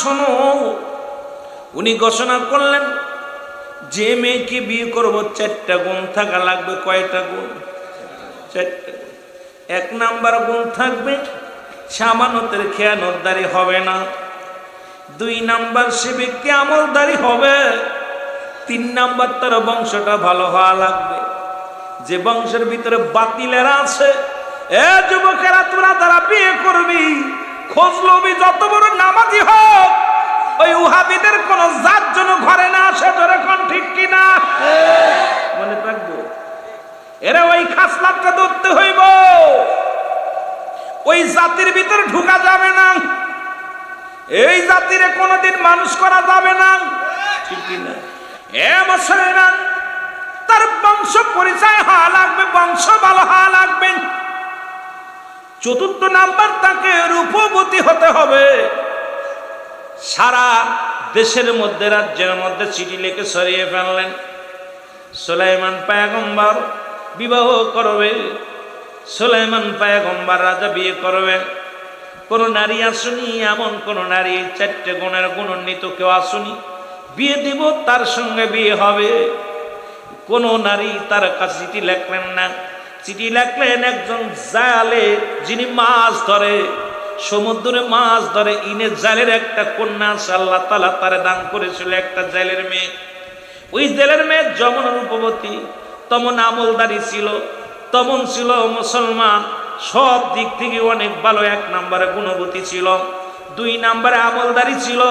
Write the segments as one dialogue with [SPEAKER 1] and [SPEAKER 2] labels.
[SPEAKER 1] শোনো, উনি ঘোষণা করলেন যে মেয়েকে বিয়ে করবো 4টা গুণ থাকা লাগবে। কয়টা গুণ? 4টা। 1 নাম্বার গুণ থাকবে সে আমানতের খেয়ানতদারি হবে না। 2 নাম্বার সে ব্যক্তি আমলদারি হবে। 3 নাম্বার তার বংশটা ভালো হওয়া লাগবে। যে বংশের ভিতরে বাতিলেরা আছে, এ যুবকেরা তোরা তারা বিয়ে করবি, খোঁজ লবি যত বড় নামাজি হোক, ওই ওহাবিদের কোন জাত যেন ঘরে না আসে। তোরা কোন ঠিক কিনা? মনে রাখবো, এরা ওই খাসলাতটা ধরতে হইব। ওই জাতির ভিতরে ঢুকা যাবে না, এই জাতিরে কোনোদিন মানুষ করা যাবে না, ঠিক কিনা? এ মুসলমান, তার বংশ পরিচয় হওয়া লাগবে, বংশ ভালো হওয়া লাগবে। 4 নাম্বার তাকে রূপবতী হতে হবে। সারা দেশের মধ্যে, রাজ্যের মধ্যে চিঠি লিখে সরিয়ে ফেললেন, সুলাইমান পয়গম্বর বিবাহ করবে, সুলাইমান পয়গম্বর রাজা বিয়ে করবে। কোন নারী আসুনি, এমন কোন নারী 4টে গুণের গুণান্বিত কেউ আসুনি, বিয়ে দিব, তার সঙ্গে বিয়ে হবে। কোন নারী তার কাছে চিঠি লেখলেন না। চিঠি লেখলেন একজন জালে, যিনি মাছ ধরে, সমুদ্রে মাছ ধরে, ইনে জালের একটা কন্যা আছে, আল্লাহ তাআলা তারে দান করেছিল, একটা জালের মেয়ে। ওই জালের মেয়ে যেমন রূপবতী, তেমন আমলদারি ছিল, তেমন ছিল মুসলমান, সব দিক থেকে অনেক ভালো। 1 নম্বরে গুণবতী ছিল, 2 নম্বরে আমলদারি ছিল,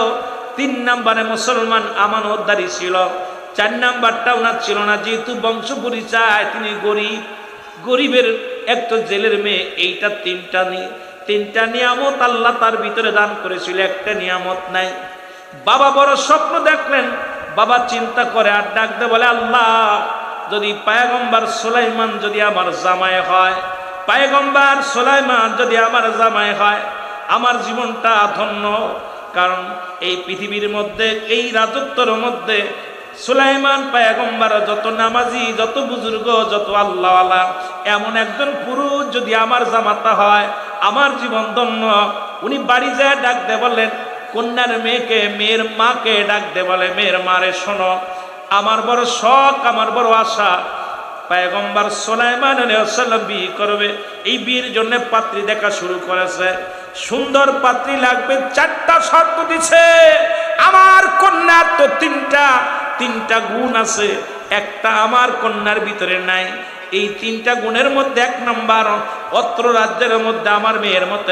[SPEAKER 1] 3 নম্বরে মুসলমান আমানতদারি ছিল, 4 নাম্বারটা ওনার ছিল না। যেহেতু বংশ পরিচয় তিনি গরিব, গরিবের একটা জেলের মেয়ে, এইটা 3টা নিয়ামত আল্লাহ তার ভিতরে দান করেছিল, একটা নিয়ামত নাই। বাবা বড় স্বপ্ন দেখলেন, বাবা চিন্তা করে আর ডাকতে বলে, আল্লাহ যদি পয়গম্বর সুলাইমান যদি আমার জামাই হয়, পয়গম্বর সুলাইমান যদি আমার জামাই হয়, আমার জীবনটা ধন্য। কারণ এই পৃথিবীর মধ্যে, এই রাজত্বের মধ্যে সুলাইমান পয়গম্বর যত নামাজি, যত বুজুর্গ, যত আল্লাহওয়ালা, এমন একজন পুরুষ যদি আমার জামাতা হয়, আমার জীবন ধন্য। উনি বাড়ি যায় ডাকতে বললেন, কন্যার মেয়েকে, মেয়ের মাকে ডাকতে বলে, মেয়ের মারে শোনো, আমার বড় শখ, আমার বড় আশা, পয়গম্বর সুলাইমান আলাইহিস সালাম বিয়ে করবে। এই বিয়ের জন্য পাত্রী দেখা শুরু করেছে। সুন্দর পাত্রী লাগবে, 4টা শর্ত দিছে। আমার কন্যার তো 3টা গুণ আছে, একটা আমার কন্যার ভিতরে নাই। এই 3টা গুণের মধ্যে 1 নাম্বার, অত্র রাজ্যের মধ্যে আমার মেয়ের মতো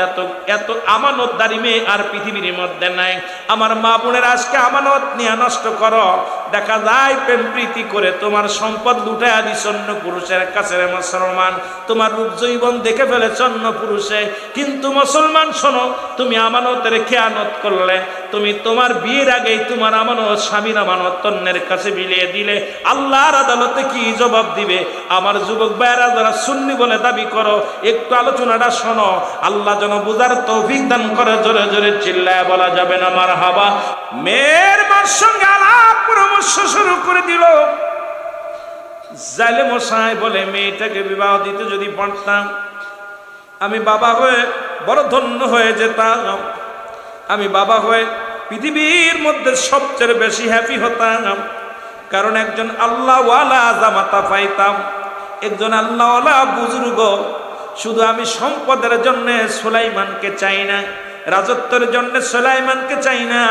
[SPEAKER 1] এত আমানতদারি মেয়ে আর পৃথিবীর মধ্যে নাই। আমার মা বোনের আজকে আমানত নিয়ে নষ্ট করো, দেখা যায় প্রেম প্রীতি করে তোমার সম্পদ লুটাইয়া দিছ অন্য পুরুষের কাছে। মুসলমান, তোমার রূপ জৈবন দেখে ফেলেছ অন্য পুরুষে। কিন্তু মুসলমান শোনো, তুমি আমানতের খেয়ানত করলে, তুমি তোমার বিয়ের আগেই তোমার আমানত, স্বামীর আমানত অন্যের কাছে বিলিয়ে দিলে, আল্লাহর আদালতে কি জবাব দিবে? আমার যুবক ভাইরা যারা সুন্নি বলে দাবি করো, একটু আলোচনাটা শোনো, আল্লাহ যেন বুঝার তৌফিক দান করে। জোরে জোরে চিল্লায় বলা যাবে না মারহাবা। মেয়ের মার সঙ্গে আলাপ পরামর্শ শুরু করে দিল। জালে মশাই বলে, মেয়েটাকে বিবাহ দিতে যদি পারতাম, আমি বাবা হয়ে বড় ধন্য হয়ে যেতাম। আমি বাবা হয়ে পৃথিবীর মধ্যে সবচেয়ে বেশি হ্যাপি হতাম। কারণ একজন আল্লাহওয়ালা জামাতা পাইতাম, একজন আল্লাহওয়ালা বুজুর্গ। শুধু আমি সম্পদের জন্য সুলাইমানকে চাই না, রাজত্বের জন্য সুলাইমানকে চাই না।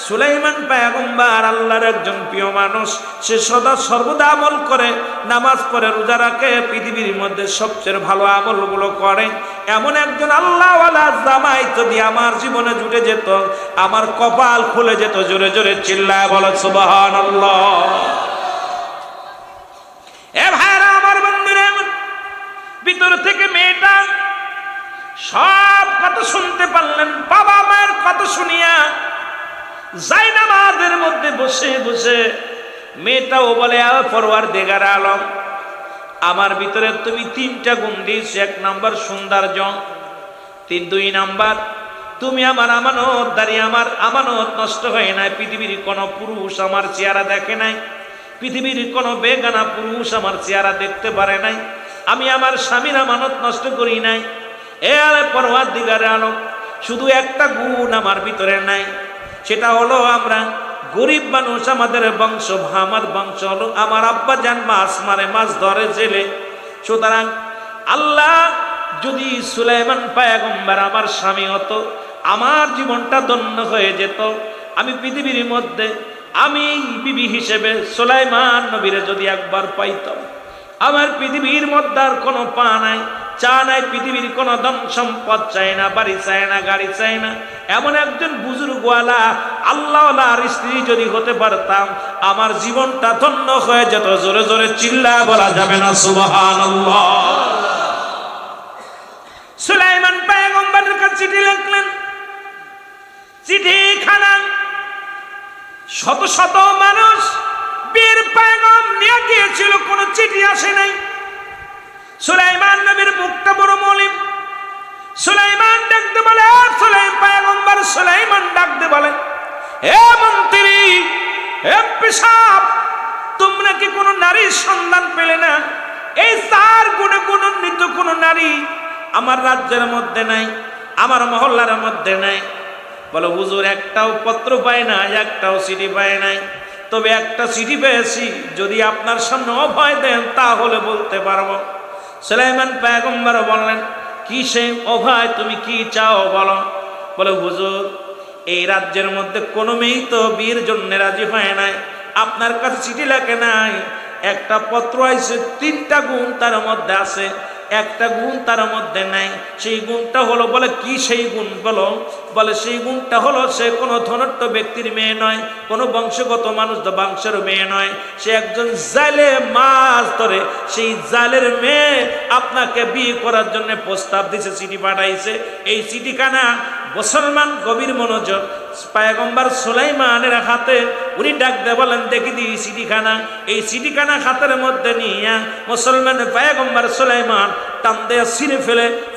[SPEAKER 1] সুলাইমান পয়গম্বর আল্লাহর একজন প্রিয় মানুষ, সে সদা সর্বদা আমল করে, নামাজ পড়ে, রোজা রাখে, পৃথিবীর মধ্যে সবচেয়ে ভালো আমলগুলো করে। এমন একজন আল্লাহওয়ালা জামাই যদি আমার জীবনে জুটে যেত, আমার কপাল খুলে যেত। জোরে জোরে চিল্লায় বলো সুবহানাল্লাহ। এ ভাইরা আমার, বন্ধুরা, ভিতর থেকে মেয়েটা সব কথা শুনতে পারলেন। বাবা মায়ের কথা শুনিয়া জায়নামাজের মধ্যে বসে বসে মেয়েটাও বলে, পরওয়ারদিগার আলম, আমার ভিতরে তুমি 3টা গুণ দিয়েছ। 1 নাম্বার সৌন্দর্য, 2 নাম্বার তুমি আমার আমানতদারি, আমার আমানত নষ্ট হয় নাই। পৃথিবীর কোনো পুরুষ আমার চেহারা দেখে নাই, পৃথিবীর কোনো বেগানা পুরুষ আমার চেহারা দেখতে পারে নাই। আমি আমার স্বামীর আমানত নষ্ট করি নাই। এ পরওয়ারদিগার আলম, শুধু একটা গুণ আমার ভিতরে নাই, সেটা হলো আমরা গরিব মানুষ, আমাদের বংশ, আমার বংশ হলো আমার আব্বা জান মাছ মারে, মাছ ধরে জেলে। সুতরাং আল্লাহ যদি সুলাইমান পয়গম্বর আমার স্বামী হতো, আমার জীবনটা ধন্য হয়ে যেত। আমি পৃথিবীর মধ্যে আমি বিবি হিসেবে সুলাইমান নবীরে যদি একবার পাইতাম, আমার পৃথিবীর মধ্যে আর কোনো পা নাই, চা নাই, পৃথিবীর কোনো ধন সম্পদ চাই না, বাড়ি চাই না, গাড়ি চাই না, এমন একজন বুজুর্গওয়ালা আল্লাহওয়ালার স্ত্রী যদি হতে পারতাম, আমার জীবনটা ধন্য হয়ে যেত। জোরে জোরে চিল্লা বলা যাবে না সুবহানাল্লাহ। সুলাইমান পয়গম্বরের কাছে চিঠি লিখলেন। চিঠিখানা শত শত মানুষ বীর পয়গম নিয়ে গিয়েছিল, কোনো চিঠি আসে নাই। সুলাইমান নবীর মুখটা বড় মলিন। সুলাইমান ডাকতে বলে, সুলাইমান পয়গম্বর সুলাইমান ডাকতে বলে, হে মন্ত্রী, হে পেশাব, তোমরা কি কোনো নারীর সন্ধান পেলে না? এই 4 গুণে গুণান্বিত কোনো নারী আমার রাজ্যের মধ্যে নাই, আমার মহল্লার মধ্যে নাই। বলে, হুজুর একটাও পত্র পায় না, একটাও চিঠি পায় নাই। তবে একটা চিঠি পেয়েছি, যদি আপনার সামনে অভয় দেন তাহলে বলতে পারবো। সুলাইমান পয়গম্বর বললেন, কি সেই অভয়, তুমি কি চাও বলো। বলে, হুজুর এই রাজ্যের মধ্যে কোনো মেয়েই তো বিয়ের জন্য রাজি হয় নাই, আপনার কাছে চিঠি লেখে নাই, একটা পত্র আইছে, 3টা গুণ তার মধ্যে আছে, একটা গুণ তার মধ্যে নাই। সেই গুণটা হলো, বলে কি সেই গুণ বলো। বলে সেই গুণটা হলো, সে কোনো ধনাঢ্য ব্যক্তির মেয়ে নয়, কোনো বংশগত মানুষ বংশের মেয়ে নয়, সে একজন জালে মাছ ধরে, সেই জালের মেয়ে আপনাকে বিয়ে করার জন্য প্রস্তাব দিছে, চিঠি পাঠাইছে। এই চিঠিখানা মুসলমান গভীর মনোযোগ পয়গম্বর সুলাইমানের হাতে, উনি ডাক দিয়ে বলেন, দেখি দিই চিঠিখানা। এই চিঠিখানা হাতের মধ্যে নিয়ে মুসলমান পয়গম্বর সুলাইমান টান দিয়ে ছিঁড়ে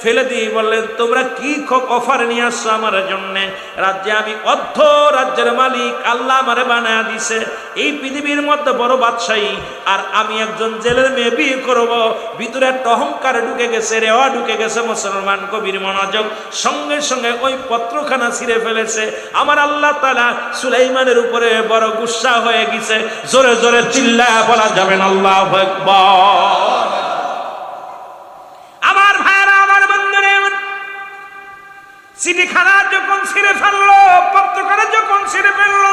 [SPEAKER 1] ফেলে দিয়ে বললেন, তোমরা কি অফার নিয়ে আসছো আমার জন্য? রাজ্যে আমি অর্ধ রাজ্যের মালিক, আল্লাহ আমারে বানায় দিছে, এই পৃথিবীর মধ্যে বড় বাদশাহী, আর আমি একজন জেলের মেয়ে বিয়ে করবো। ভিতরে একটা অহংকার ঢুকে গেছে, রেওয়া ঢুকে গেছে। মুসলমান কবির মনোযোগ, সঙ্গে সঙ্গে ওই পত্রখানা ছিঁড়ে ফেলেছে। আমার আল্লাহ তাআলা সুলাইমানের উপরে বড় গুসা হয়ে গেছে। জোরে জোরে চিল্লা বলা যাবে না আল্লাহু আকবার। আমার ভাইরা, আমার বন্ধুরা, চিঠিখানা যখন ছিঁড়ে ফেললো, পত্রখানা যখন ছিঁড়ে ফেললো,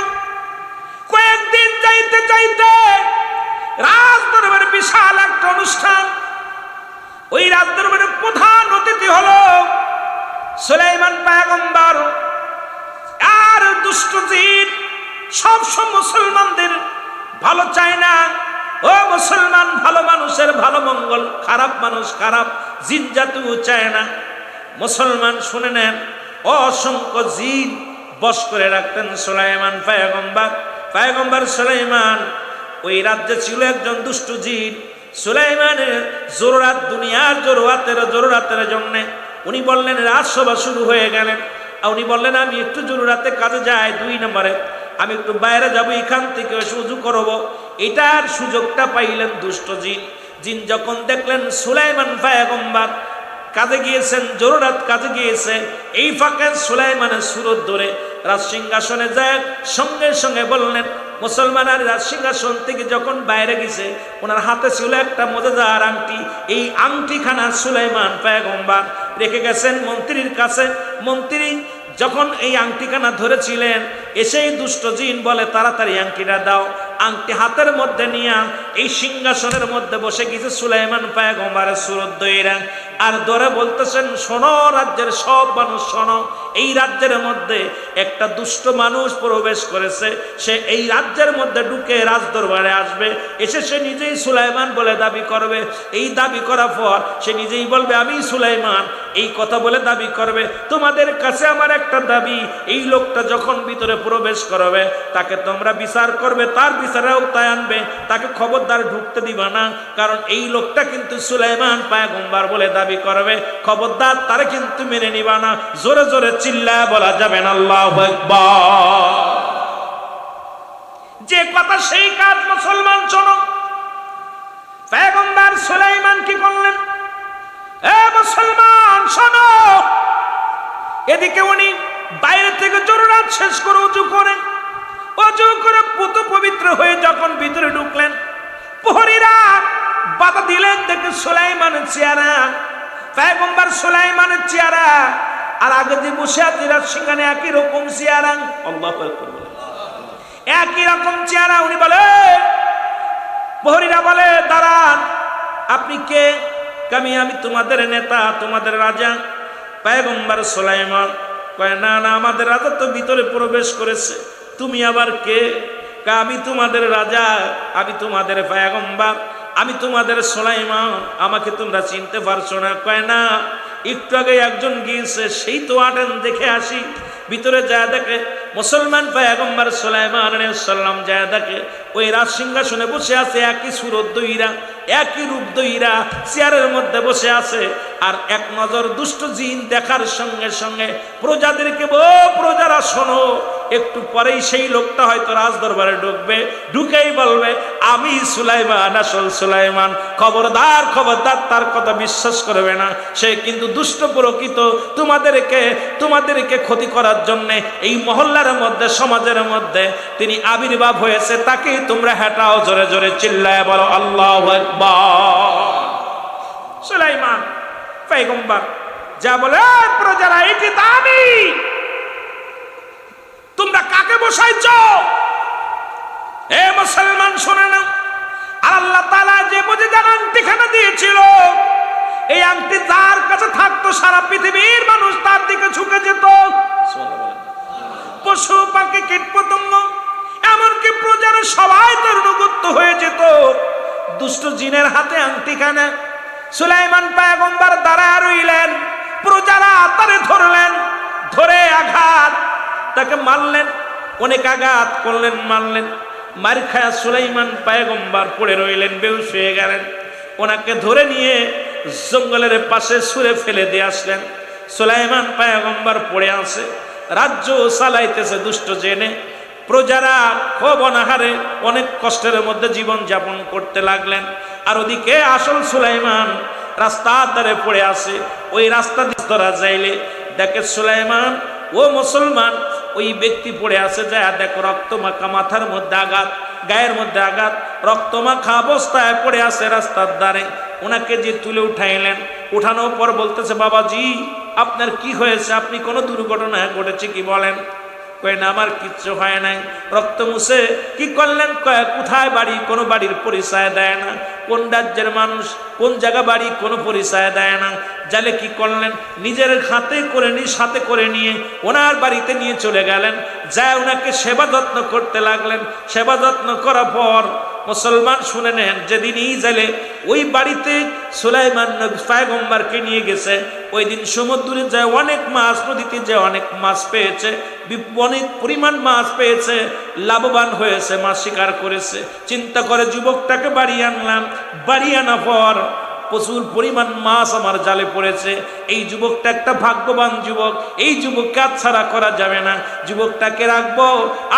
[SPEAKER 1] কয়েকদিন যাইতে যাইতে রাজদরবারে বিশাল একটা অনুষ্ঠান। ওই রাজদরবারের প্রধান অতিথি হলো সুলাইমান পয়গম্বর। আর দুষ্ট জিন সবসময় মুসলমানদের ভালো চায় না। ও মুসলমান, ভালো মানুষের ভালো মঙ্গল, খারাপ মানুষ খারাপ, জিন জাতিও চায় না। মুসলমান শুনে নেন, অসংখ্য জিন বশ করে রাখতেন সুলাইমান পয়গম্বর। পয়গম্বর সুলাইমান, ওই রাজ্যে ছিল একজন দুষ্ট জিন। সুলাইমানের জরুরাত, দুনিয়ার জরুরাতের জন্য উনি বললেন, রাজসভা শুরু হয়ে গেলেন। উনি বললেন, আমি একটু জরুরাতে কাজে যাই, 2 নম্বরে আমি একটু বাইরে যাবো, এখান থেকে সুযোগ করবো। এটার সুযোগটা পাইলেন দুষ্ট জিন। জিন যখন দেখলেন সুলাইমান পয়গম্বর কাজে গিয়েছেন, জরুরাত কাজে গিয়েছে, এই ফাঁকে সুলাইমানের সুরত ধরে রাজসিংহাসনে যায়, সঙ্গে সঙ্গে বললেন, মুসলমান আর রাজসিংহাসন থেকে যখন বাইরে গেছে, ওনার হাতে ছিল একটা মজাদার আংটি। এই আংটিখানা সুলাইমান পয়গম্বর রেখে গেছেন মন্ত্রীর কাছে। মন্ত্রী যখন এই আংটিখানা ধরেছিলেন, এসেই দুষ্ট জিন বলে, তাড়াতাড়ি আংটিটা দাও। আংটি হাতের মধ্যে নিয়ে এই সিংহাসনের মধ্যে বসে গেছে সুলাইমান পয়গম্বরের সুরত দইরা, আর ধরে বলতেছেন, শোনো রাজ্যের সব মানুষ শোনো, এই রাজ্যের মধ্যে একটা দুষ্ট মানুষ প্রবেশ করেছে। সে এই রাজ্যের মধ্যে ঢুকে রাজদরবারে আসবে, এসে সে নিজেই সুলাইমান বলে দাবি করবে। এই দাবি করার পর সে নিজেই বলবে, আমি সুলাইমান, এই কথা বলে দাবি করবে। তোমাদের কাছে আমার একটা দাবি, এই লোকটা যখন ভিতরে প্রবেশ করবে, তাকে তোমরা বিচার করবে, তার বিচারে আওতায় আনবে, তাকে খবরদার ঢুকতে দিবা না, কারণ এই লোকটা কিন্তু সুলাইমান পয়গম্বর বলে দাবি করবে, খবরদার তারে কিন্তু মেনে নিবা না। জোরে জোরে চিল্লা বলা যাবে না আল্লাহু আকবার। যে কথা সেই কাজ, মুসলমান শোনো। পয়গম্বর সুলাইমান কি করলেন? এ মুসলমান শোনো, এদিকে উনি বাইরে থেকে জরুরাত শেষ করে উজু করে পবিত্র হয়ে যখন ভিতরে ঢুকলেন, প্রহরীরা বাধা দিলেন। দেখে সুলাইমানের চেহারা, পয়গম্বর সুলাইমানের চেহারা আর আগে যে বসে আছে সিংহানে একই রকম চেহারা। আল্লাহু আকবার, একই রকম চেহারা। উনি বলে, প্রহরীরা বলে, দাঁড়ান, আপনি কে? আমি তোমাদের নেতা, তোমাদের রাজা। পয়গম্বর সুলাইমান কয়, না না, আমাদের রাজা তো ভিতরে প্রবেশ করেছে, তুমি আবার কে? আমি তোমাদের রাজা, আমি তোমাদের পয়গম্বর, আমি তোমাদের সুলাইমান, আমাকে তোমরা চিনতে পারছো না? কয় না, একটু আগে একজন গিয়েছে, সেই তো আটেন, দেখে আসি। ভিতরে যা দেখে মুসলমান পয়গম্বর সুলাইমান আলাইহিস সালাম যা দেখে ওই রাজ সিংহাসনে বসে আছে একই সুরত দইরা, একই রূপ দইরা চেয়ারের মধ্যে বসে আছে। আর এক নজর দুষ্ট জিন দেখার সঙ্গে সঙ্গে প্রজাদেরকে, প্রজারা শোনো, একটু পরেই সেই লোকটা হয়তো রাজ দরবারে ঢুকবে, ঢুকেই বলবে, আমি সুলাইমান, আসল সুলাইমান। খবরদার, খবরদার, তার কথা বিশ্বাস করবে না, সে কিন্তু দুষ্ট প্রকৃত। তোমাদেরকে ক্ষতি করার জন্য এই মহল্লার মধ্যে, সমাজের মধ্যে তিনি আবির্ভাব হয়েছে, তাকে তোমরা হেঁটাও। জোরে জোরে চিল্লায় বলো আল্লাহু আকবার। সুলাইমান পয়গম্বর যা বলে, প্রজারা, এটি তো আমি, তোমরা কাকে বসাইছো? এ মুসলমান শুনে না, আর আল্লাহ তাআলা যে মুজিজার আংটিখানা দিয়েছিল, এই আংটি যার কাছে থাকতো সারা পৃথিবীর মানুষ তার দিকে ঝুঁকে যেত। পশু পাখি কীটপতঙ্গ এমনকি প্রজারা সবাই তার অনুগত হয়ে যেত। দুষ্ট জিনের হাতে আংটিখানা। সুলাইমান পয়গম্বর দাঁড়ায় রইলেন, প্রজারা তারে ধরলেন, ধরে আঘাত, তাকে মারলেন, অনেক আঘাত করলেন, মারলেন। মার খায়া সুলাইমান পয়গম্বর পড়ে রইলেন, বেহুশ হয়ে গেলেন। ওনাকে ধরে নিয়ে জঙ্গলের পাশে ছুঁড়ে ফেলে দিয়ে আসলেন। সুলাইমান পয়গম্বর পড়ে আছে, রাজ্য চালাইতেছে দুষ্ট জেনে। প্রজারা খুব অনাহারে অনেক কষ্টের মধ্যে জীবন যাপন করতে লাগলেন। আর ওদিকে আসল সুলাইমান রাস্তার ধারে পড়ে আছে। ওই রাস্তা ধরা যাইলে দেখে সুলাইমান, ও মুসলমান, ওই ব্যক্তি পড়ে আছে, যা দেখো রক্ত মাখা, মাথার মধ্যে আঘাত, গায়ের মধ্যে আঘাত, রক্ত মাখা অবস্থায় পড়ে আছে রাস্তার ধারে। ওনাকে যে তুলে উঠাইলেন, উঠানোর পর বলতেছে, বাবাজি, আপনার কি হয়েছে? আপনি কোনো দুর্ঘটনা ঘটেছে কি বলেন? কয় না, আমার কিচ্ছু হয় নাই। রক্ত মুছে কি করলেন? কয়, কোথায় বাড়ি? কোনো বাড়ির পরিচয় দেয় না। কোন রাজ্যের মানুষ, কোন জায়গা বাড়ি, কোনো পরিচয় দেয় না। জালে কি করলেন? নিজের সাথে করে নিয়ে ওনার বাড়িতে নিয়ে চলে গেলেন। যায় ওনাকে সেবা যত্ন করতে লাগলেন। সেবা যত্ন করার পর মুসলমান শুনে নেন, যেদিনই জালে ওই বাড়িতে সুলাইমান পয়গম্বরকে নিয়ে গেছে, ওই দিন সমুদ্রে যায় অনেক মাছ, নদীতে যায় অনেক মাছ পেয়েছে, অনেক পরিমাণ মাছ পেয়েছে, লাভবান হয়েছে, মাছ শিকার করেছে। চিন্তা করে যুবকটাকে বাড়ি আনলাম, বাড়ি আনার পর প্রচুর পরিমাণ মাছ আমার জালে পড়েছে। এই যুবকটা একটা ভাগ্যবান যুবক, এই যুবককে ছাড়া করা যাবে না, যুবকটাকে রাখবো।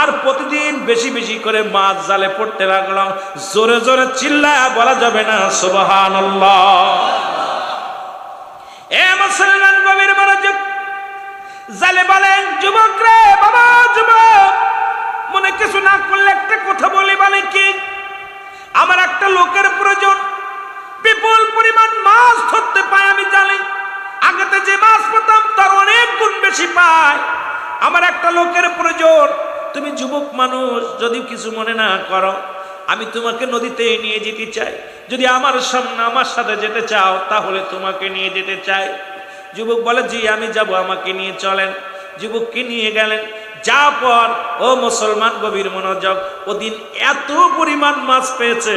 [SPEAKER 1] আর প্রতিদিন বেশি বেশি করে মাছ জালে পড়তে লাগলো। জোরে জোরে চিল্লায়া বলা যাবে না সুবহানাল্লাহ। এ মুসলমান গভীর মনোযোগ, জালে বলেন, যুবক রে, বাবা যুবক, মনে কিছু না করলে একটা কথা বলি, বলে কি, আমার একটা লোকের প্রয়োজন, বিপুল পরিমাণ মাছ ধরতে পাই আমি জানি, আগেতে যে মাছ পেতাম তার অনেক গুণ বেশি পাই, আমার একটা লোকের প্রয়োজন। তুমি যুবক মানুষ, যদি কিছু মনে না করো, আমি তোমাকে নদীতে নিয়ে যেতে চাই। যদি আমার সাথে যেতে চাও, তাহলে তোমাকে নিয়ে যেতে চাই। যুবক বলে, জি আমি যাব, আমাকে নিয়ে চলেন। যুবককে নিয়ে গেলেন। যা পর, ও মুসলমান গভীর মনোযোগ, ওদিন এত পরিমাণ মাছ পেয়েছে,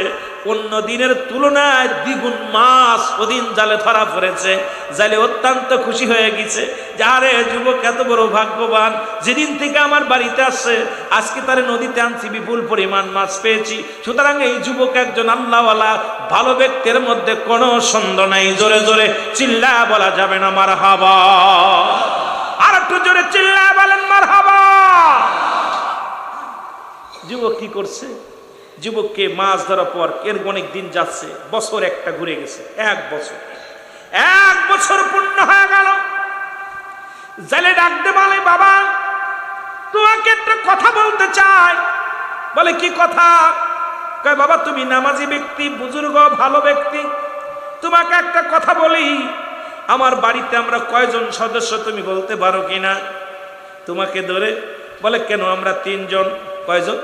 [SPEAKER 1] অন্য দিনের তুলনায় দ্বিগুণ মাছ ওদিন জালে ধরা পড়েছে। জালে অত্যন্ত খুশি হয়ে গেছে, যারে যুবক এত বড় ভাগ্যবান, যেদিন থেকে আমার বাড়িতে আসছে, আজকে তারে নদীতে আনছি, বিপুল পরিমাণ মাছ পেয়েছি। সুতরাং এই যুবক একজন আল্লাহওয়ালা ভালো ব্যক্তির মধ্যে কোনো সন্দেহ নাই। জোরে জোরে চিল্লা বলা যাবে না মারহাবা? আর একটু জোরে চিল্লা বলেন মারহাবা। যুবক কি করছে? যুবককে মাছ ধরার পর এর অনেক দিন যাচ্ছে, বছর একটা ঘুরে গেছে, এক বছর পূর্ণ হয়ে গেল। জালে ডাকতে বলে, বাবা তোমাকে একটা কথা বলতে চাই। বলে কি কথা? কয় বাবা তুমি নামাজি ব্যক্তি, বুজুর্গ, ভালো ব্যক্তি, তোমাকে একটা কথা বলি, আমার বাড়িতে আমরা কয়জন সদস্য তুমি বলতে পারো কিনা? তোমাকে ধরে বলে কেন আমরা 3 জন। কয়জন?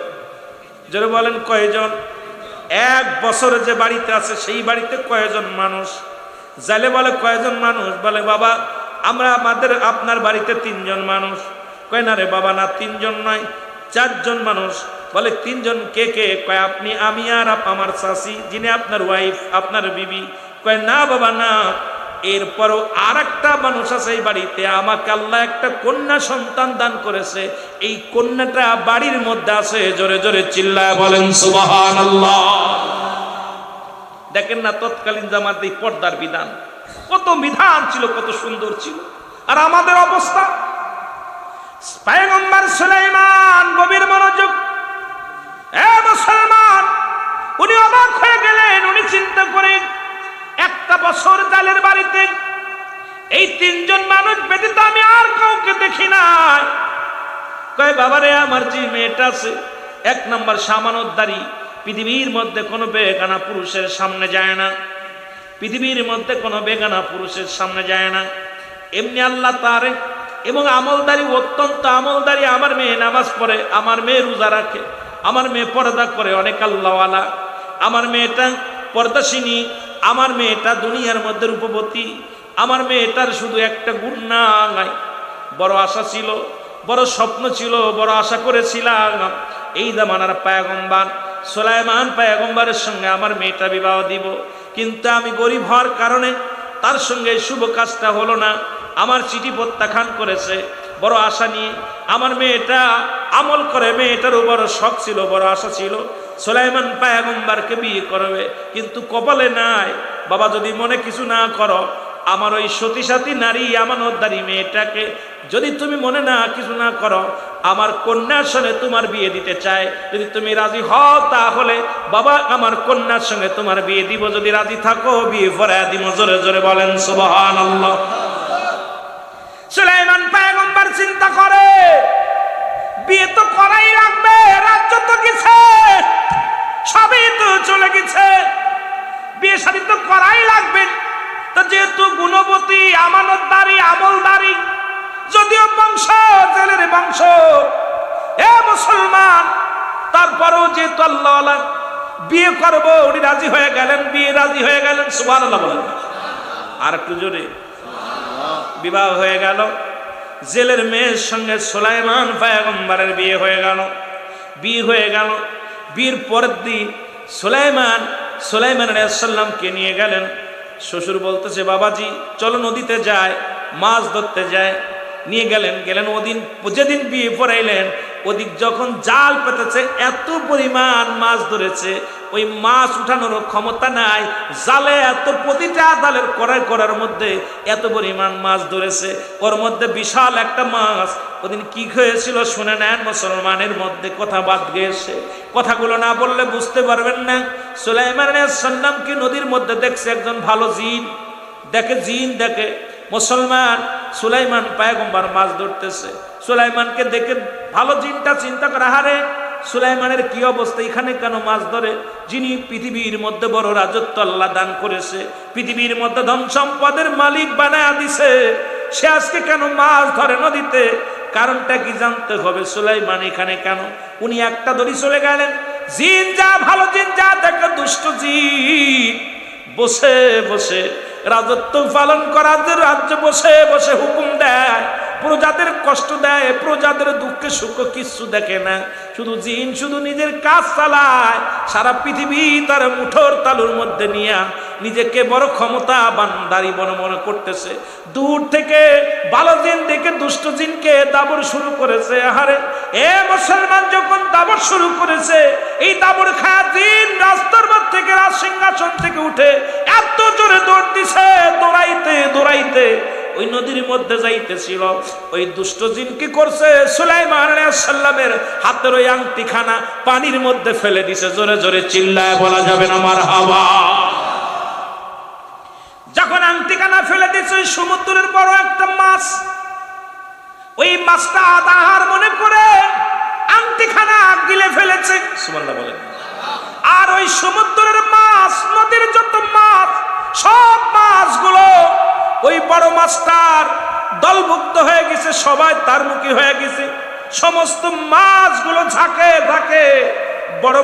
[SPEAKER 1] জোরে বলেন কয়জন? 1 বছরে যে বাড়িতে আছে সেই বাড়িতে কয়জন মানুষ? জালে বলে কয়জন মানুষ? বলে বাবা আমরা আপনার বাড়িতে 3 জন মানুষ। কয় না রে বাবা, না 3 জন নয়, 4 জন মানুষ। বলে 3 জন কে কে? কয় আপনি, আমি আর আমার চাচি, যিনি আপনার ওয়াইফ, আপনার বিবি। কয় না বাবা না, এরপরও আর একটা মানুষ আছে এই বাড়িতে, আমাকে আল্লাহ একটা কন্যা সন্তান দান করেছে, এই কন্যাটা বাড়ির মধ্যে আছে। জোরে জোরে চিল্লায় বলেন সুবহানাল্লাহ। দেখেন না তৎকালীন জামাতে পর্দার বিধান, কত বিধান ছিল, কত সুন্দর ছিল। আর আমাদের অবস্থা, পয়গম্বর সুলাইমান গভীর মনোযোগ, মুসলমান, উনি অবাক হয়ে গেলেন। উনি চিন্তা করেন 1 বছর জালের বাড়িতে এই 3 জন মানুষ ব্যতীত আমি আর কাউকে দেখি নাই। কয় বাবারে, আমার যে মেয়েটা আছে 1 নম্বর সামানতদারি, পৃথিবীর মধ্যে কোনো বেগানা পুরুষের সামনে যায় না, পৃথিবীর মধ্যে কোনো বেগানা পুরুষের সামনে যায় না। এমনি আল্লাহ তারে এবং আমলদারি, অত্যন্ত আমলদারি। আমার মেয়ে নামাজ পড়ে, আমার মেয়ে রোজা রাখে, আমার মেয়ে পর্দা করে, অনেক আল্লাহওয়ালা। আমার মেয়েটা পর্দাসিনী, আমার মেয়েটা দুনিয়ার মধ্যে রূপবতী। আমার মেয়েটার শুধু একটা গুণ নাই, বড় আশা ছিল, বড় স্বপ্ন ছিল, বড় আশা করেছিলাম এই জামানার পয়গম্বর সুলাইমান পয়গম্বরের সঙ্গে আমার মেয়েটা বিবাহ দিব, কিন্তু আমি গরিব হওয়ার কারণে তার সঙ্গে শুভ কাজটা হলো না। আমার চিঠি প্রত্যাখ্যান করেছে। বড় আশা নিয়ে আমার মেয়েটা আমল করে, মেয়েটারও বড় শখ ছিল, বড় আশা ছিল সুলাইমান পয়গম্বরকে বিয়ে করবে, কিন্তু কপালে নাই। বাবা যদি মনে কিছু না করো, আমার ওই সতী সাথী নারী আমানতদারি মেয়েটাকে যদি তুমি মনে না কিছু না করো, আমার কন্যার সঙ্গে তোমার বিয়ে দিতে চাই। যদি তুমি রাজি হও তাহলে বাবা আমার কন্যার সঙ্গে তোমার বিয়ে দিব, যদি রাজি থাকো বিয়ে পড়ায় দিব। জোরে জোরে বলেন সুবহানাল্লাহ। সুলাইমান পয়গম্বর চিন্তা করে বিয়ে তো করাই লাগবে, রাজ্য তো গেছে, সবই তো চলে গেছে, বিয়ে শাদী তো করাই লাগবে। তো যেহেতু গুণবতী, আমানতদারি, আমলদারি, যদিও বংশ জেলের বংশ, মুসলমান, তারপরেও যেহেতু আল্লাহ বিয়ে করব, উনি রাজি হয়ে গেলেন, বিয়ে রাজি হয়ে গেলেন। সুবহানাল্লাহ বলেন আর একটু জোরে। বিবাহ হয়ে গেল, জেলের মেয়ের সঙ্গে সুলাইমান পয়গম্বরের বিয়ে হয়ে গেল। বিয়ে হয়ে গেল, বিয়ের পরের দিন সুলাইমান আলাইহিস সালামকে নিয়ে গেলেন। শ্বশুর বলতেছে বাবাজি চলো নদীতে যায়, মাছ ধরতে যায়। নিয়ে গেলেন। ওদিন যেদিন বিয়ে পড়াইলেন, ওদিক যখন জাল পেতেছে, এত পরিমাণ মাছ ধরেছে, ওই মাছ উঠানোর ক্ষমতা নাই। জালে এত, প্রতিটা জালের করার মধ্যে এত পরিমাণ মাছ ধরেছে। ওর মধ্যে বিশাল একটা মাছ ওদিন কি হয়েছিল শুনে নেন। মুসলমানের মধ্যে কথা বাদ গিয়েছে, কথাগুলো না বললে বুঝতে পারবেন না। সুলাইমান আলাইহিস সালামকে নদীর মধ্যে দেখছে একজন ভালো জিন, দেখে মুসলমান সুলাইমান পয়গম্বর মাছ ধরতেছে। সুলাইমানকে দেখে ভালো জিনটা চিন্তা করে, হারে সুলাইমানের কি অবস্থা, এখানে কেন মাছ ধরে? যিনি পৃথিবীর মধ্যে বড় রাজত্ব আল্লাহ দান করেছে, পৃথিবীর মধ্যে ধন সম্পদের মালিক বানায় দিছে, সে আজকে কেন মাছ ধরে নদীতে? কারণটা কি জানতে হবে। সুলাইমান এখানে কেন? উনি একটা দড়ি চলে গেলেন। জিন যা, ভালো জিন যা, দেখে দুষ্ট জিন বসে বসে রাজত্ব পালন করার রাজ্য বসে বসে হুকুম দেয়, প্রজাদের কষ্ট দেয়, প্রজাদের দুঃখে সুখ কিচ্ছু দেখে না। শুধু জিন শুধু নিজের কাজ চালায়, সারা পৃথিবী তার মুঠোর তালুর মধ্যে নিয়ে নিজেকে বড় ক্ষমতাবান দাঁড়ি মনে করতেছে। দূর থেকে ভালো জিন দেখে দুষ্ট জিনকে দাবড় শুরু করেছে। আহারে মুসলমান যখন দাবড় শুরু করেছে, এই দাবড় খায়া জিন রাজদরবার থেকে, রাজ সিংহাসন থেকে উঠে এত জোরে দৌড় দিছে, দৌড়াইতে ওই নদীর মধ্যে যাইতেছিল। ওই দুষ্ট জিন কি করছে, সুলাইমান আলাইহিস সালামের হাতের ওই আংটিখানা পানির মধ্যে ফেলে দিছে। জোরে জোরে চিল্লায় বলা যাবে না মারহাবা। যখন আংটিখানা ফেলে দিছে, ওই সমুদ্রের বড় একটা মাছ, ওই মাছটা আধার মনে করে আংটিখানা গিলে ফেলেছে, সুবহানাল্লাহ বলেন। আর ওই সমুদ্রের মাছ, নদীর যত মাছ, সব মাছগুলো ওই বড় মাছটার দলভুক্ত হয়ে গেছে, সবাই তার মুখী হয়ে গেছে। সমস্ত মাছগুলো ঝাঁকে ঝাঁকে বড়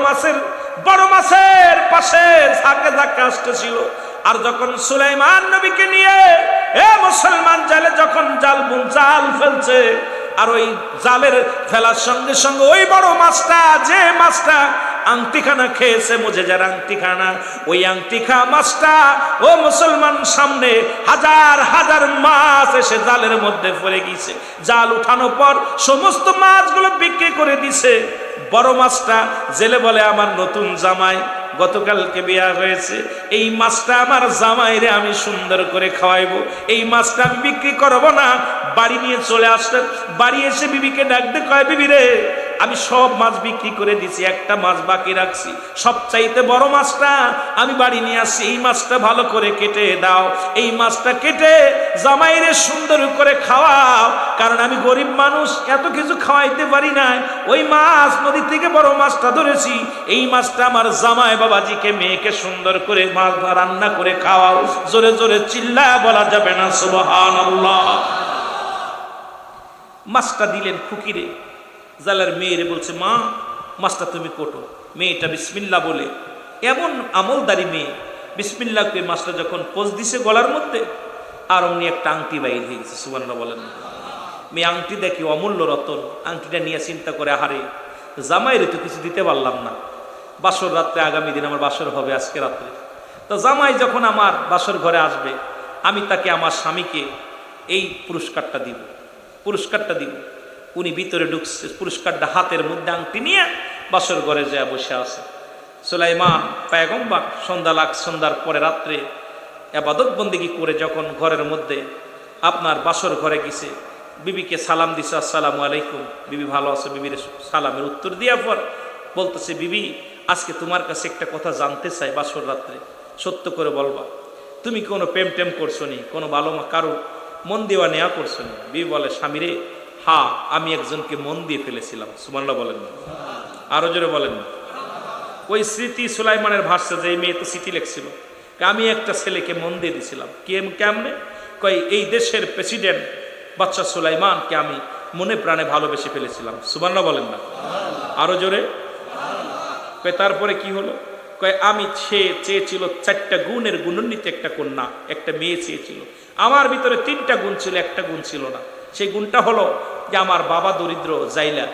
[SPEAKER 1] মাছের পাশে ঝাঁকে ঝাঁকে আসতেছিল। আর যখন সুলাইমান নবীকে নিয়ে মুসলমান জালে যখন জাল ফেলছে, আর ওই জালের ফেলার সঙ্গে সঙ্গে ওই বড় মাছটা, যে মাছটা আংটিখানা খেয়েছে, মুজেজার আংটিখানা, ওই আংটিখা মাছটা ও মুসলমান সামনে হাজার হাজার মাছ এসে জালের মধ্যে পড়ে গেছে। জাল উঠানোর পর সমস্ত মাছগুলো বিক্রি করে দিছে। বড় মাছটা জেলে বলে, আমার নতুন জামাই, গতকালকে বিয়া হয়েছে, এই মাছটা আমার জামাইরে আমি সুন্দর করে খাওয়াইবো, এই মাছটা আমি বিক্রি করবো না। বাড়ি নিয়ে চলে আসলেন। বাড়ি এসে বিবিকে ডাকতে কয়, বিবি রে, আমি সব মাছ বিক্রি করে দিছি, একটা মাছ বাকি রাখছি, সবচাইতে বড় মাছটা আমি বাড়ি নিয়ে আসছি, এই মাছটা ভালো করে কেটে দাও, এই মাছটা কেটে জামাইরে সুন্দর করে খাওয়াও, কারণ আমি গরিব মানুষ, এত কিছু খাওয়াইতে পারি না। ওই মাছ নদী থেকে বড় মাছটা ধরেছি, এই মাছটা আমার জামাই বাবাজিকে, মেয়েকে সুন্দর করে মাছ রান্না করে খাওয়াও। জোরে জোরে চিল্লায় বলা যাবে না সুবহানাল্লাহ। মাছটা দিলেন খুকিরে, জালের মেয়েরে বলছে, মা মাছটা তুমি কোটো। মেয়েটা বিসমিল্লাহ বলে, এমন আমলদারি মেয়ে, বিসমিল্লাহ করে মাছটা যখন পোজ দিছে গলার মধ্যে, আর অমনি একটা আংটি বাইর হয়ে গেছে, সুবহানাল্লাহ বলেন। মেয়ে আংটি দেখি অমূল্য রতন, আংটিটা নিয়ে চিন্তা করে, হারে জামাইরে তো কিছু দিতে পারলাম না, বাসর রাত্রে, আগামী দিন আমার বাসর হবে আজকে রাত্রে, তো জামাই যখন আমার বাসর ঘরে আসবে, আমি তাকে, আমার স্বামীকে এই পুরস্কারটা দিব। উনি ভিতরে ঢুকছে, পুরস্কারটা হাতের মধ্যে আংটি নিয়ে বাসর ঘরে যায় বসে আছে। সুলাইমান পয়গম্বর সন্ধ্যার পরে রাত্রে ইবাদত বন্দেগী করে যখন ঘরের মধ্যে আপনার বাসর ঘরে গেছে, বিবিকে সালাম দিছে, আসসালামু আলাইকুম, বিবি ভালো আছে, বিবির সালামের উত্তর দেওয়ার পর বলতেছে, বিবি আজকে তোমার কাছে একটা কথা জানতে চাই, বাসর রাত্রে সত্য করে বলবা, তুমি কোনো প্রেম টেম করছো নি, কোনো ভালো কারো মন দেওয়া নেওয়া করছো নি? বিবি বলে, স্বামীরে, হ্যাঁ আমি একজনকে মন দিয়ে ফেলেছিলাম। সুবহানাল্লাহ বলেন না, আরো জোরে বলেন না। ওই স্মৃতি সুলাইমানের ভাষা, যে মেয়ে তো চিঠি লিখছিল, আমি একটা ছেলেকে মন দিয়ে দিছিলাম। কেমনে? কই, এই দেশের প্রেসিডেন্ট বাদশা সুলাইমানকে আমি মনে প্রাণে ভালোবেসে ফেলেছিলাম। সুবহানাল্লাহ বলেন না, আরো জোরে। কই তারপরে কি হলো? কয় আমি চেয়েছিল 4টা গুণের গুণান্বিত একটা কন্যা, একটা মেয়ে চেয়েছিল। আমার ভিতরে 3টা গুণ ছিল, একটা গুণ ছিল না। সেই গুণটা হলো যে আমার বাবা দরিদ্র জাইলা,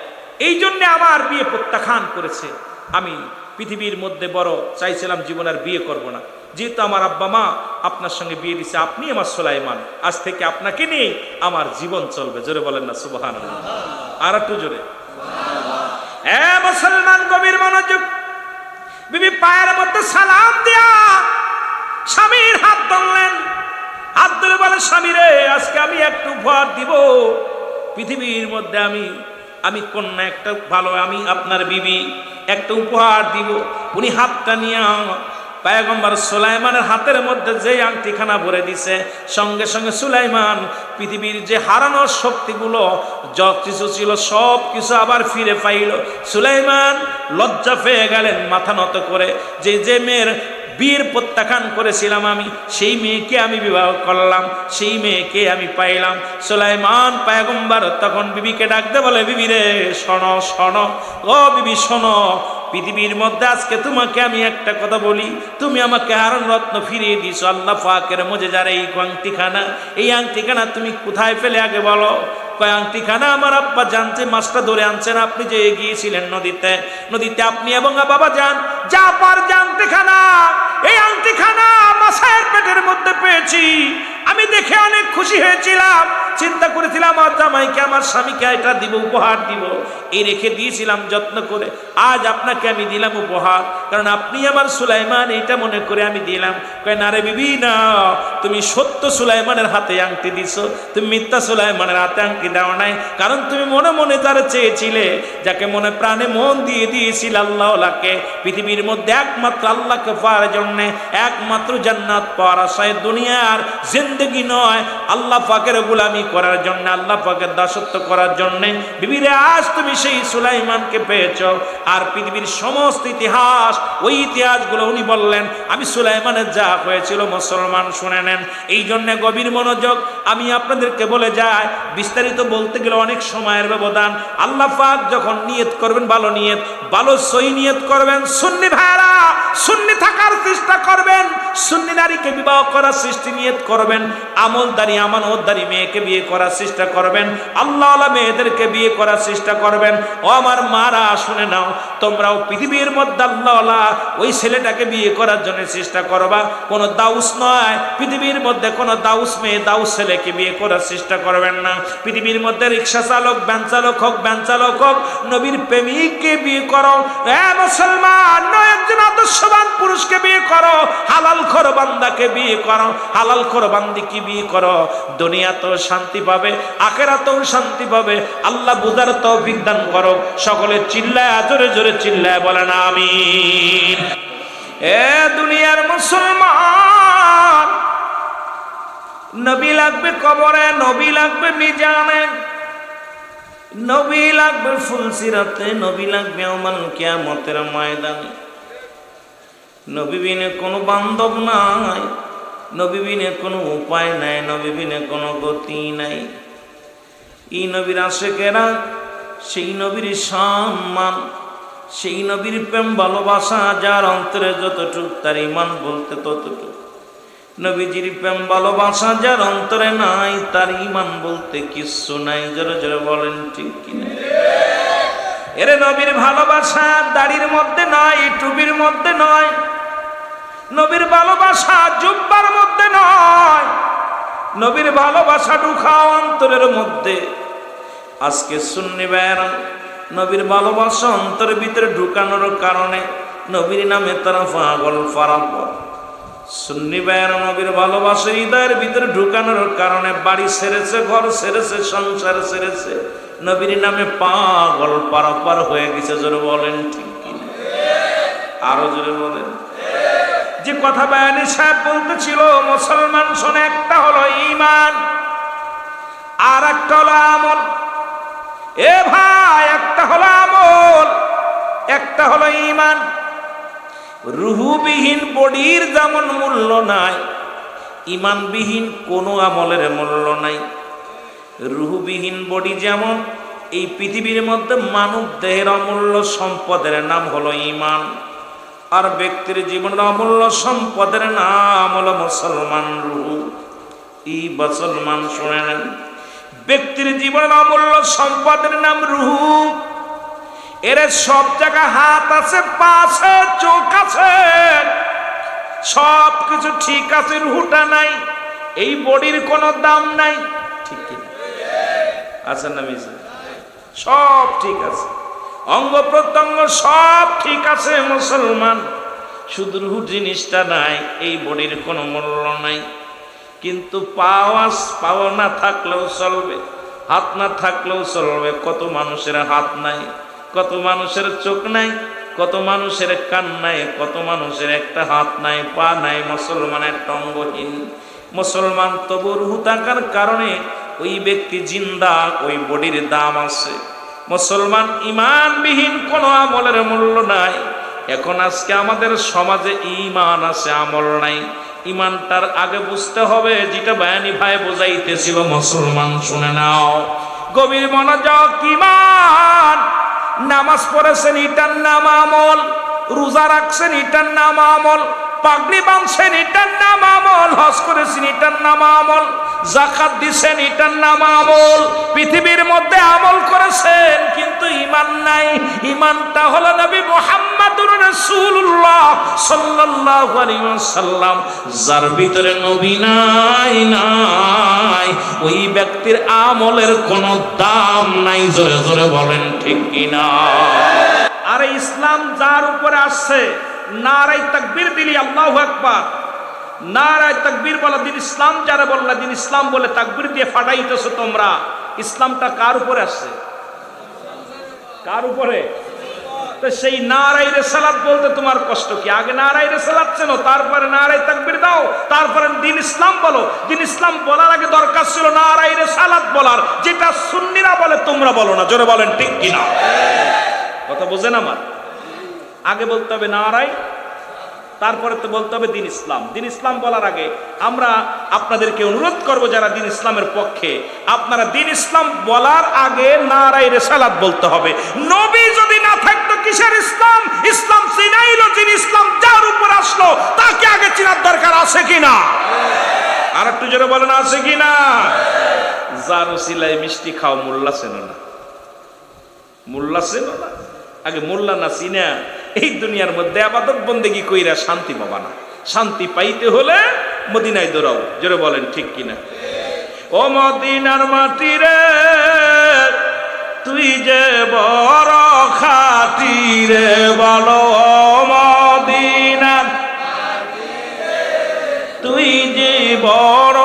[SPEAKER 1] এই জন্যে আমার বিয়ে প্রত্যাখ্যান করেছে। আমি পৃথিবীর মধ্যে বড় চাইছিলাম জীবন আর বিয়ে করব না, যেহেতু আমার আব্বা মা আপনার সঙ্গে বিয়ে দিছে, আপনি আমার সুলাইমান, আজ থেকে আপনাকে নিয়ে আমার জীবন চলবে। জোরে বলেন না সুবহানাল্লাহ, আর একটু জোরে। মুসলমান গভীর মনোযোগ। বিবি পায়ের মধ্যে সালাম দিয়া স্বামীর হাত ধরলেন, হাত ধরে বলে, স্বামী রে, আজকে আমি একটু উপহার দিব পৃথিবীর মধ্যে, আমি কন্যা একটা ভালো, আমি আপনার বিবি একটা উপহার দিব। উনি হাতটা নিয়ে পয়গম্বর সুলাইমানের হাতের মধ্যে যে আংটিখানা ভরে দিছে, সঙ্গে সঙ্গে সুলাইমান পৃথিবীর যে হারানোর শক্তিগুলো যত কিছু ছিল সব কিছু আবার ফিরে পাইল। সুলাইমান লজ্জা পেয়ে গেলেন, মাথা নত করে, যে মেয়ের বিয়ের প্রত্যাখ্যান করেছিলাম আমি, সেই মেয়েকে আমি বিবাহ করলাম, সেই মেয়েকে আমি পাইলাম। সুলাইমান পয়গম্বর তখন বিবিকে ডাকতে বলে, বিবি রে, শোনো শোনো, ও বিবি শোনো, পৃথিবীর মধ্যে আজকে তোমাকে আমি একটা কথা বলি, তুমি আমাকে হারান রত্ন ফিরিয়ে দিছো, আল্লাহ পাকের মুজেজার এই আংটিখানা তুমি কোথায় পেলে আগে বলো। কয়, আংটিখানা আমার আব্বা জানছে, মাছটা ধরে আনছেন, আপনি যে গিয়েছিলেন নদীতে আপনি এবং বাবা যান, যা পার আংটিখানা, এই আংটিখানা মাছের পেটের মধ্যে পেয়েছি, আমি দেখে অনেক খুশি হয়েছিলাম, চিন্তা করেছিলাম আমার জামাইকে, আমার স্বামীকে এটা দিব, উপহার দিব, এই রেখে দিয়েছিলাম যত্ন করে, আজ আপনাকে আমি দিলাম উপহার, কারণ আপনি আমার সুলাইমান, এইটা মনে করে আমি দিলাম। কয়, না রে বিবি না, তুমি সত্য সুলাইমানের হাতে আংটি দিছো, তুমি মিথ্যা সুলাইমানের হাতে আংটি দাও নাই, কারণ তুমি মনে মনে যারা চেয়েছিলে, যাকে মনে প্রাণে মন দিয়ে দিয়েছিল আল্লাহকে, পৃথিবীর মধ্যে একমাত্র আল্লাহকে পাওয়ার জন্যে, একমাত্র জান্নাত পাওয়ার আশায় দুনিয়ার জিন্দেগি নয়, আল্লাহ পাকের গোলামি করার জন্য, আল্লাহ পাকের দাসত্ব করার জন্য। বিবিরে আজ তুমি সেই সুলাইমানকে পেয়েছো। আর পৃথিবীর সমস্ত ইতিহাস, ওই ইতিহাসগুলো উনি বললেন। আমি সুলাইমানের যা হয়েছিল মুসলমান শুনে নেন। এই জন্য গভীর মনোযোগ আমি আপনাদেরকে বলে যাই, বিস্তারিত বলতে গেলে অনেক সময়ের ব্যবধান। আল্লাহ পাক যখন নিয়ত করবেন, ভালো নিয়ত, ভালো সহি নিয়ত করবেন। সুন্নি ভাইরা সুন্নি থাকার চেষ্টা করবেন, সুন্নি নারীকে বিবাহ করার সৃষ্টি নিয়ত করবেন, আমলদারি আমানতদারি মেয়েকে বিয়ে করার চেষ্টা করবেন, আল্লাহওয়ালা মেয়েদেরকে বিয়ে করার চেষ্টা করবেন। ও আমার মারা শুনে নাও, তোমরাও পৃথিবীর মধ্যে আল্লাহওয়ালা ওই ছেলেটাকে বিয়ে করার জন্য চেষ্টা করবা। কোনো দাউস নয়, পৃথিবীর মধ্যে কোনো দাউস মেয়ে দাউস ছেলেকে বিয়ে করার চেষ্টা করবেন না। পৃথিবীর মধ্যে রিক্সা চালক, ভ্যান চালক হোক, ভ্যান চালক হোক, নবীর প্রেমিককে বিয়ে করো। মুসলমান নয়, একজন আদর্শবান পুরুষকে বিয়ে করো, হালাল খোর বান্দাকে বিয়ে করো, হালাল খোর বান্দিকে বিয়ে করো। দুনিয়াতেও শান্তি পাবে, আখিরাতেও শান্তি পাবে। আল্লাহ বুঝার তৌফিক দান করো। সকলে চিল্লায়, জোরে জোরে চিল্লায় বলেন আমিন। এ দুনিয়ার মুসলমান, নবী লাগবে কবরে, নবী লাগবে মিজানে, নবী লাগবে ফুলসিরাতে, নবী লাগবে ইয়াউমুল কিয়ামতের ময়দানে। নবী বিনে কোনো বান্ধব নাই, নবী বিনে কোনো উপায় নাই, নবী বিনে কোনো গতি নাই। এই নবীর আশিকেরা সেই নবীর সম্মান, সেই নবীর প্রেম ভালোবাসা যার অন্তরে যতটুক, তার ঈমান বলতে ততটুক। নবীজির প্রেম ভালোবাসা যার অন্তরে নাই, তার ঈমান বলতে কিচ্ছু নাই। জোরে জোরে বলেন ঠিক কিনা? এরে নবীর ভালোবাসা দাড়ির মধ্যে নয়, টুপির মধ্যে নয়। নবীর ভালোবাসা জুব্বার মধ্যে নয়, নবীর ভালোবাসা ঢুকাও অন্তরের মধ্যে। আজকে সুন্নি ভাইয়েরা নবীর ভালোবাসা অন্তরের ভিতরে ঢুকানোর কারণে নবীর নামে তারা পাগল ফারাপর। সুন্নি ভাইয়েরা নবীর ভালোবাসা হৃদয়ের ভিতরে ঢুকানোর কারণে বাড়ি ছেড়েছে, ঘর ছেড়েছে, সংসার ছেড়েছে, নবীর নামে পাগল পারাপার হয়ে গেছে। জোরে বলেন ঠিক কিনা? আরো জোরে বলেন। যে কথা বায়ানী সাহেব বলতেছিল, মুসলমান শোনে, একটা হলো ঈমান আর একটা হলো আমল। এ ভাই, একটা হলো আমল, একটা হলো ঈমান। রুহুবিহীন বডির যেমন মূল্য নাই, ঈমানবিহীন কোনো আমলের মূল্য নাই। রুহুবিহীন বডি যেমন এই পৃথিবীর মধ্যে মানব দেহের অমূল্য সম্পদের নাম হলো ঈমান, আর ব্যক্তির জীবনের অমূল্য সম্পদের নাম হলো মুসলমান রুহু। এই মুসলমান শুনে নেন, ব্যক্তির জীবনের অমূল্য সম্পদের নাম রুহু। এর সব জায়গা হাত আছে, পা আছে, চোখ আছে, সব কিছু ঠিক আছে, রুহুটা নাই। এই বডির কোনো দাম নাই, ঠিক কিনা? আছে না মিছে? সব ঠিক আছে, অঙ্গ প্রত্যঙ্গ সব ঠিক আছে মুসলমান, শুধু রুহু জিনিসটা নাই। এই বডির কোনো মূল্য নাই। কিন্তু পাওয়া না থাকলেও চলবে, হাত না থাকলেও চলবে। কত মানুষের হাত নাই, কত মানুষের চোখ নাই, কত মানুষের কান নাই, কত মানুষের একটা হাত নাই, পা নাই, মুসলমান একটা অঙ্গহীন। মুসলমান তবু রুহু থাকার কারণে ওই ব্যক্তি জিন্দা, ওই বডির দাম আছে। মুসলমান ঈমানবিহীন কোনো আমলের মূল্য নাই। এখন আজকে আমাদের সমাজে ঈমান আছে, আমল নাই। ঈমানটার আগে বুঝতে হবে, যেটা বায়ানী ভাই বোঝাইতেছিল। মুসলমান শুনে নাও, গভীর মনোযোগ। ঈমান, নামাজ পড়েছেন এটার নাম আমল, রোজা রাখছেন এটার নাম আমল, পাগড়ি বাঁধছেন এটার নাম আমল, হজ করেছেন এটার নাম আমল, যাকাত দিছেন এটার নাম আমল। পৃথিবীর মধ্যে আমল করেছেন, কিন্তু ঈমান নাই। ঈমানটা হলো নবী মুহাম্মদুর রাসূলুল্লাহ সাল্লাল্লাহু আলাইহি ওয়াসাল্লাম। যার ভিতরে নবী নাই, ওই ব্যক্তির আমলের কোনো দাম নাই। জোরে জোরে বলেন ঠিক কিনা? আরে ইসলাম যার উপরে আসছে, নারায়ে তাকবীর দিলি, আল্লাহু আকবার, নারায়ে তাকবীর বলা, দিন ইসলাম যারা বললা, দিন ইসলাম বলে তাকবীর দিয়ে ফাটাইতেছো তোমরা। ইসলামটা কার উপরে আসছে? কার উপরে? তো সেই নারায়ে রিসালাত বলতে তোমার কষ্ট কি? আগে নারায়ে রিসালাত চেনো, তারপরে নারায়ে তাকবীর দাও, তারপরে দিন ইসলাম বলো। দিন ইসলাম বলার আগে দরকার ছিল নারায়ে রিসালাত বলার, যেটা সুন্নিরা বলে তোমরা বলো না। জোরে বলেন ঠিক কিনা? কথা বোঝেন আমার? আগে বলতে হবে নারায়ে, তারপরে তো বলতে হবে দিন ইসলাম। দিন ইসলাম বলার আগে আমরা আপনাদেরকে অনুরোধ করব, যারা দিন ইসলামের পক্ষে, আপনারা দিন ইসলাম বলার আগে নারায়ে রিসালাত বলতে হবে। নবী যদি না থাকতো কিসের ইসলাম? ইসলাম চিনাইলো যিনি, ইসলাম যার উপর আসলো তাকে আগে চিনার দরকার আছে কিনা? আর একটু জোরে বলেন আছে কিনা? যার ওসিলায় মিষ্টি খাও, মোল্লা চেনো না, মোল্লা চেনো না। আগে মোল্লা না চিনা এই দুনিয়ার মধ্যে আবাদত বন্দেগী কইরা শান্তি পাবা না। শান্তি পাইতে হলে মদিনায় দৌড়াও। জোরে বলেন ঠিক কিনা? ও মদিনার মাটি রে, তুই যে বড় খাঁটি রে, বলো ও মদিনার তুই যে বড়,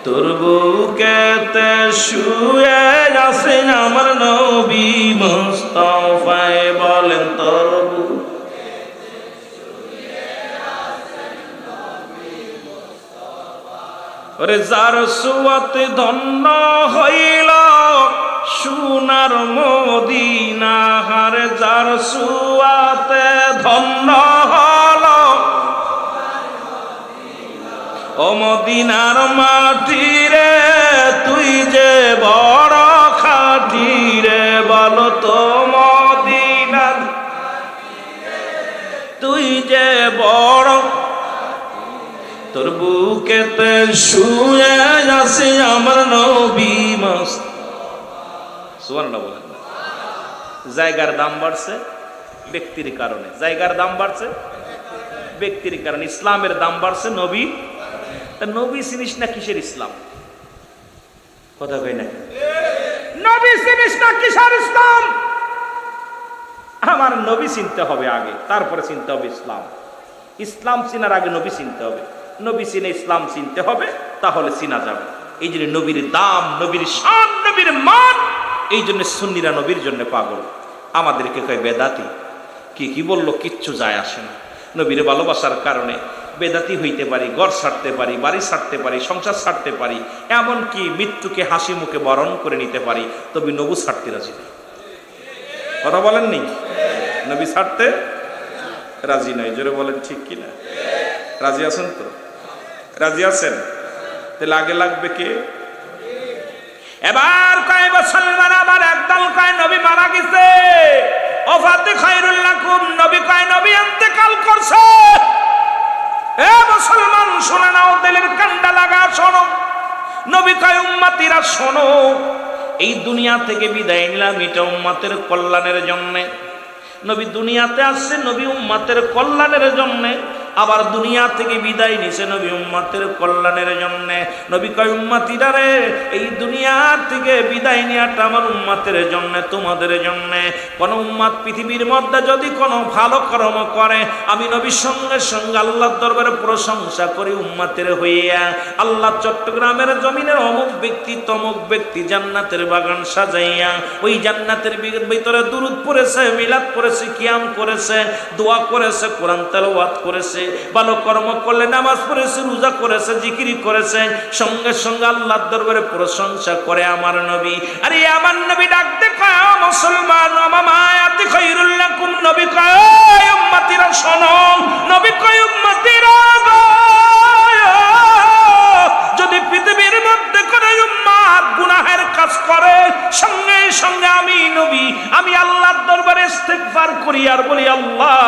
[SPEAKER 1] তোর বুকেতে শুয়ে আছে আমার নবী মুস্তাফায়ে, বলেন তোর বুকেতে শুয়ে আছেন নবী মুস্তাফা। ওরে যার সুয়াতে ধন্য হইল সোনার মদিনা, হারে যার সুয়াতে ধন্য হলো ও মদিনার মাটি রে, তুই যে বড় খাঁটি রে, বলো তো মদিনার তুই যে বড়, তোর বুকেতে শুয়ে আছে আমার নবী মুস্তাফা। সুবহানাল্লাহ বলেন। জায়গার দাম বাড়ছে ব্যক্তির কারণে, জায়গার দাম বাড়ছে ব্যক্তির কারণে, ইসলামের দাম বাড়ছে নবী। নবী চিনিস না কিসের ইসলাম? কথা কই না? নবী চিনিস না কিসের ইসলাম? আমার নবী চিনতে হবে আগে, তারপরে চিনতে হবে ইসলাম। ইসলাম চিনার আগে নবী চিনতে হবে, নবী চিনে ইসলাম চিনতে হবে, তাহলে চিনা যাবে। এই জন্য নবীর দাম, নবীর শান, নবীর মান, এই জন্য সুন্নিরা নবীর জন্য পাগল। আমাদেরকে কয় বেদাতি। কি বললো কিচ্ছু যায় আসে না। নবীর ভালোবাসার কারণে বেদাতি হইতে পারি, ঘর ছাড়তে পারি, বাড়ি ছাড়তে পারি, সংসার ছাড়তে পারি, এমনকি মৃত্যুকে হাসি মুখে বরণ করে নিতে পারি, তবে নবী ছাড়তে রাজি নেই। কথা বলেননি? নবী ছাড়তে রাজি নয়। জোরে বলেন ঠিক কিনা? রাজি আছেন তো? রাজি আছেন? তাহলে আগে লাগবে কে? এবার কয় মুসলমান আবার একদল কয় নবী মারা গেছে, ওফাতে খায়রুল লাকুম, নবী কয় নবী ইন্তেকাল করছে। এ মুসলমান শুনে নাও, দিলের কান্ডা লাগা শোনো। নবী কয় উম্মতিরা শোনো, এই দুনিয়া থেকে বিদায় নিলাম এটা উম্মতের কল্যাণের জন্য। নবী দুনিয়াতে আসছে নবী উম্মতের কল্যাণের জন্য, আবার দুনিয়া থেকে বিদায় নিছে নবী উম্মতের কল্যাণের জন্য। নবী কয় উম্মতিরা রে, এই দুনিয়া থেকে বিদায় নেওয়াটা আমার উম্মতের জন্য, তোমাদের জন্য। কোন উম্মত পৃথিবীর মধ্যে যদি কোনো ভালো কর্ম করে, আমি নবীর সঙ্গে সঙ্গে আল্লাহর দরবারে প্রশংসা করি উম্মতের হইয়া। আল্লাহ চট্টগ্রামের জমিনের অমুক ব্যক্তি তমুক ব্যক্তি জান্নাতের বাগান সাজাইয়া, ওই জান্নাতের ভিতরে দুরূদ পড়েছে, মিলাদ পড়েছে, কিয়াম করেছে, দোয়া করেছে, কোরআন তেলাওয়াত করেছে, ভালো কর্ম করলে, নামাজ পড়েছে, রোজা করেছে, জিকির করেছে, সঙ্গে সঙ্গে আল্লাহর দরবারে প্রশংসা করে আমার নবী। আরে আমার নবী ডাকতে কয় ও মুসলমান, আমামায়াতি খায়রুল লাকুম, নবী কয় উম্মতিরা শোনো, নবী কয় উম্মতিরা যদি পৃথিবীর মধ্যে করে উম্মত গুনাহের কাজ করে, সঙ্গে সঙ্গে আমি নবী, আমি আল্লাহর দরবারে ইস্তিগফার করি আর বলি, আল্লাহ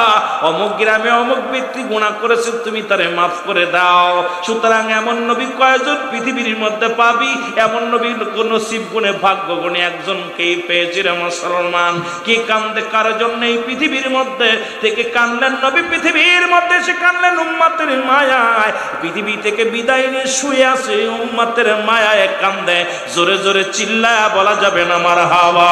[SPEAKER 1] অমুক গ্রামে অমুক ব্যক্তি গুনাহ করেছে, তুমি তারে মাফ করে দাও। সুতরাং এমন নবী কয়জন পৃথিবীর মধ্যে পাবি? এমন নবী নসিব গুণে ভাগ্য গুণে একজনকেই পেয়েছি রে মুসলমান। কি কান্দে কার জন্য এই পৃথিবীর মধ্যে থেকে কানলেন নবী, পৃথিবীর মধ্যে সে কানলেন উম্মতের মায়ায়। পৃথিবী থেকে বিদায় নিয়ে শুয়ে আছে উম্মতের মায়ায় কান্দে, জোরে জোরে চিল্লায়া বলা যাবে না মারহাবা।